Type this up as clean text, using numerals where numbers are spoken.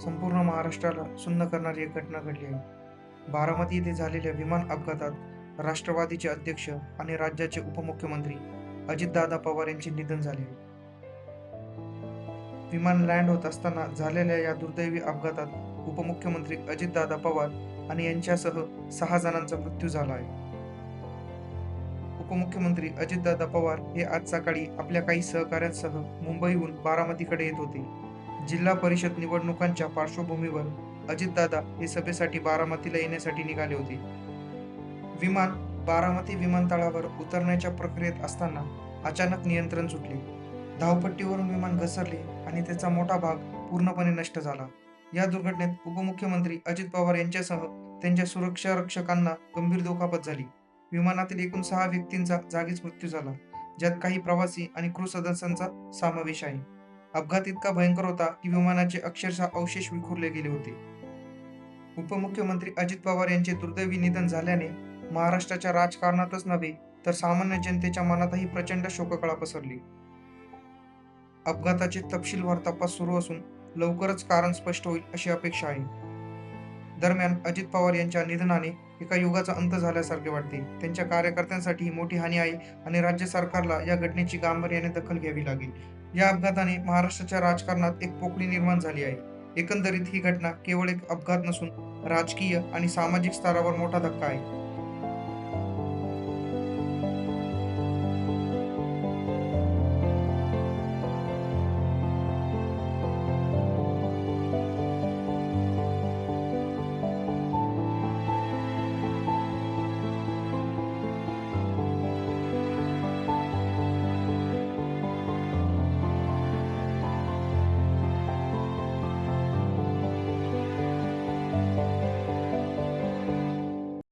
संपूर्ण महाराष्ट्राला सुन्न करणारी एक घटना घडली आहे. बारामती येथे झालेल्या विमान अपघातात राष्ट्रवादीचे अध्यक्ष आणि राज्याचे उपमुख्यमंत्री अजितदादा पवार यांचे निधन झाले आहे. विमान लँड होत असताना झालेल्या या दुर्दैवी अपघातात उपमुख्यमंत्री अजितदादा पवार आणि यांच्यासह 6 जणांचा मृत्यू झाला आहे. उपमुख्यमंत्री अजितदादा पवार हे आज सकाळी आपल्या काही सहकाऱ्यांसह मुंबईहून बारामतीकडे येत होते. जिल्हा परिषद निवडणुकांच्या पार्श्वभूमीवर अजितदादा हे सभेसाठी बारामतीला येण्यासाठी निघाले होते. विमान बारामती विमानतळावर उतरण्याच्या प्रक्रियेत असताना अचानक नियंत्रण सुटले. धावपट्टीवरून विमान घसरले आणि त्याचा मोठा भाग पूर्णपणे नष्ट झाला. या दुर्घटनेत उपमुख्यमंत्री अजित पवार यांच्यासह त्यांच्या सुरक्षा रक्षकांना गंभीर दुखापत झाली. विमानातील एकूण 6 व्यक्तींचा जागीच मृत्यू झाला, ज्यात काही प्रवासी आणि क्रू सदस्यांचा समावेश आहे. अपघात इतका भयंकर होता की विमानाचे अक्षरशः अवशेष विखुरले गेले होते. उपमुख्यमंत्री अजित पवार यांचे दुर्दैवी निधन झाल्याने महाराष्ट्राच्या राजकारणातच नव्हे तर सामान्य जनतेच्या मनातही प्रचंड शोककळा पसरली. अपघाताचे तपशीलवार तपास सुरू असून लवकरच कारण स्पष्ट होईल अशी अपेक्षा आहे. दरम्यान अजित पवार यांच्या निधनाने एका युगाचा अंत झाल्यासारखे वाटते. त्यांच्या कार्यकर्त्यांसाठी ही मोठी हानी आहे आणि राज्य सरकारला या घटनेची गांभीर्याने दखल घ्यावी लागेल. या अपघाताने महाराष्ट्राच्या राजकारणात एक पोकळी निर्माण झाली आहे. एकंदरीत ही घटना केवळ एक अपघात नसून राजकीय आणि सामाजिक स्तरावर मोठा धक्का आहे.